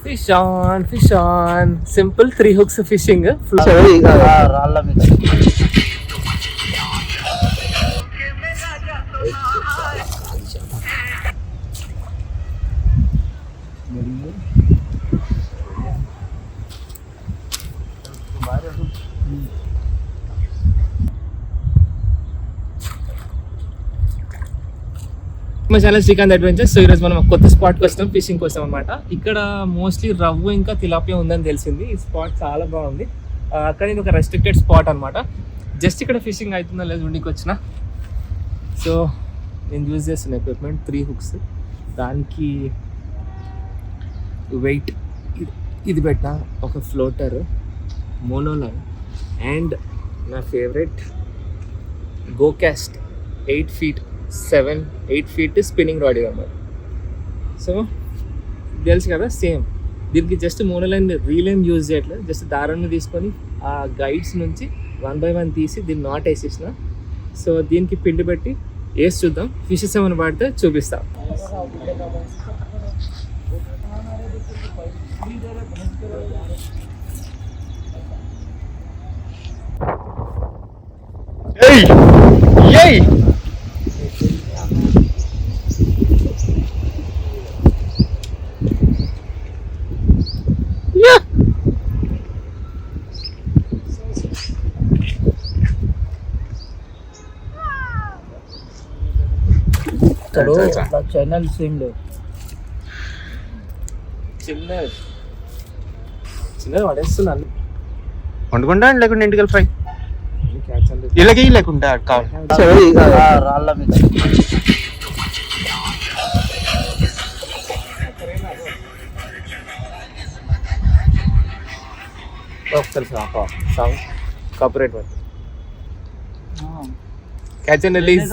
Fish on simple 3 hooks fishing రాళ్ళ మీద మా ఛానల్ శ్రీకాంత్ అడ్వెంచర్స్. సో ఈరోజు మనం కొత్త స్పాట్కి వచ్చినాం ఫిషింగ్ కోసం అనమాట. ఇక్కడ మోస్ట్లీ రవ్వు ఇంకా తిలాపియా ఉందని తెలిసింది. ఈ స్పాట్ చాలా బాగుంది. కానీ ఇది ఒక రెస్ట్రిక్టెడ్ స్పాట్ అనమాట. జస్ట్ ఇక్కడ ఫిషింగ్ అవుతుందా లేదు ఉండికి వచ్చిన. సో నేను యూజ్ చేస్తున్న ఎక్విప్మెంట్ 3 hooks. దానికి వెయిట్ ఇది పెట్టిన ఒక ఫ్లోటర్ మోనోలైన్ అండ్ నా ఫేవరెట్ గోకాస్ట్ 8 feet స్పిన్నింగ్ రాడ్ అన్నమాట. సో తెలుసు కదా, సేమ్ దీనికి జస్ట్ మోనోలైన్ రీలైన్ యూజ్ చేయట్లేదు. జస్ట్ దారాన్ని తీసుకొని ఆ గైడ్స్ నుంచి 1 by 1 తీసి దీన్ని నాట్ వేసేసిన. సో దీనికి పిండి పెట్టి వేసి చూద్దాం. ఫిషెస్ ఏమైనా పడితే చూపిస్తాం. ఛానల్ సేమ్ లేదు, చిన్నది పడేస్తున్నాను. వండుకుంటా లేకుంటే ఇంటికి ఫ్రై ఇలాగే లేకుంటే కావాలి రాళ్ళ మీద కాపరేట్ క్యాచ్ అండ్ రిలీజ్.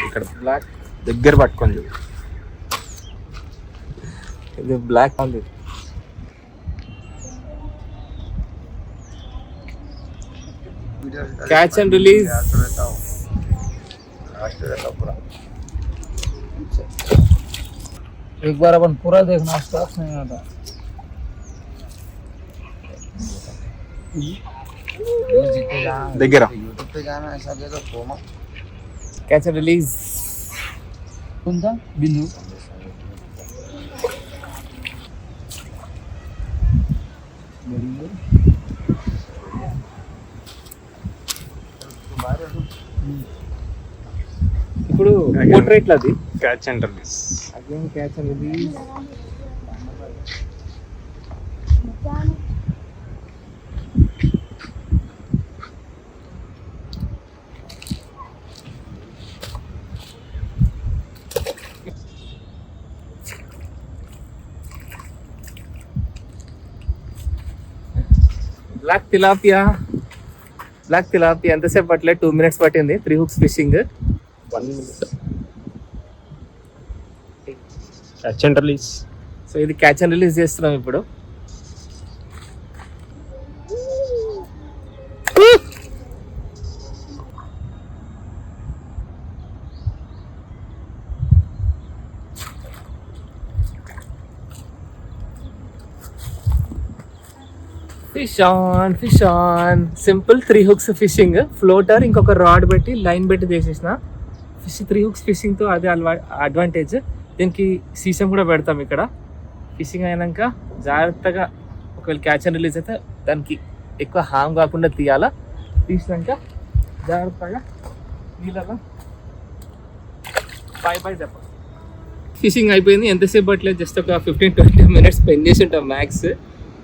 ఇక్కడ బ్లాక్ దగ్గర పట్టుకొని చూడు. ఇది బ్లాక్ ఉంది. Catch and release. एक बार अपन पूरा देखना, स्टॉप नहीं आता. దగ్గర यूट्यूब पे जाना ऐसा दे दो फोमो. Catch and release. कौन था बिंदु? ఇప్పుడు పోర్ట్రేట్ అది catch and release. Again catch and release. Black tilapia ఎంతసేపు పట్టలేదు, 2 minutes పట్టింది. 3 hooks fishing 1 minute. Catch and release. So ఇది క్యాచ్ అండ్ రిలీజ్ చేస్తున్నాం ఇప్పుడు. Fish on simple 3 hooks fishing. Floater ఇంకొక రాడ్ పెట్టి లైన్ పెట్టి చేసేసిన. 3 hooks ఫిషింగ్తో అదే అడ్వాంటేజ్. దీనికి సీసం కూడా పెడతాం ఇక్కడ. ఫిషింగ్ అయినాక జాగ్రత్తగా ఒకవేళ క్యాచ్ అండ్ రిలీజ్ అయితే దానికి ఎక్కువ హామ్ కాకుండా తీయాలా. తీసినాక జాగ్రత్తగా నీళ్ళలో బై చెప్పాలి. ఫిషింగ్ అయిపోయింది. ఎంతసేపు పట్టలేదు, జస్ట్ ఒక 15-20 minutes స్పెండ్ చేసి ఉంటాం మ్యాక్స్.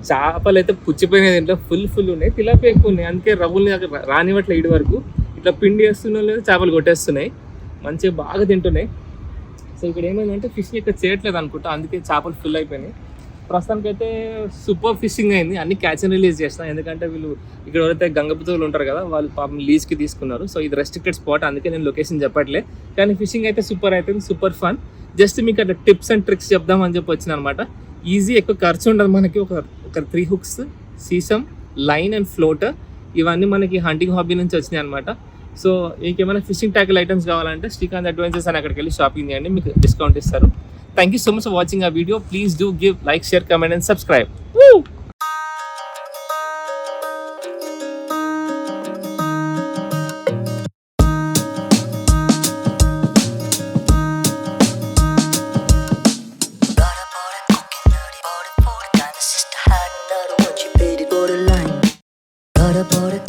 చేపలు అయితే పుచ్చిపోయినాయి, దీంట్లో ఫుల్ ఉన్నాయి. తిలాపియా ఎక్కువ ఉన్నాయి, అందుకే రవ్వుల్ని రానివ్వట్లే. ఇటు వరకు ఇట్లా పిండి వేస్తున్నాం లేదు, చేపలు కొట్టేస్తున్నాయి. మంచిగా బాగా తింటున్నాయి. సో ఇక్కడ ఏమైందంటే ఫిషింగ్ ఇక్కడ చేయట్లేదు అనుకుంటా, అందుకే చేపలు ఫుల్ అయిపోయినాయి. ప్రస్తుతానికి అయితే సూపర్ ఫిషింగ్ అయింది. అన్ని క్యాచ్ అండ్ రిలీజ్ చేస్తాను, ఎందుకంటే వీళ్ళు ఇక్కడ ఎవరైతే గంగపుతులు ఉంటారు కదా వాళ్ళు పాపం లీజ్కి తీసుకున్నారు. సో ఇది రెస్ట్రిక్టెడ్ స్పాట్, అందుకే నేను లొకేషన్ చెప్పట్లే. కానీ ఫిషింగ్ అయితే సూపర్ అవుతుంది, సూపర్ ఫన్. జస్ట్ మీకు అట్లా టిప్స్ అండ్ ట్రిక్స్ చెప్దామని చెప్పి వచ్చిన అనమాట. ఈజీ, ఎక్కువ ఖర్చు ఉండదు మనకి. ఒక 3 hooks, sesame, line and floater, ఇవన్నీ మనకి హంటింగ్ హాబీ నుంచి వచ్చినాయి అనమాట. సో ఇంకేమైనా ఫిషింగ్ ట్యాకిల్ ఐటమ్స్ కావాలంటే శ్రీకాంత్ అడ్వెంచర్స్ అని అక్కడికి వెళ్ళి షాపింగ్ చేయండి, మీకు డిస్కౌంట్ ఇస్తారు. Thank you so much for watching a video. Please do give like, share, comment and subscribe. Borderline. Border, border,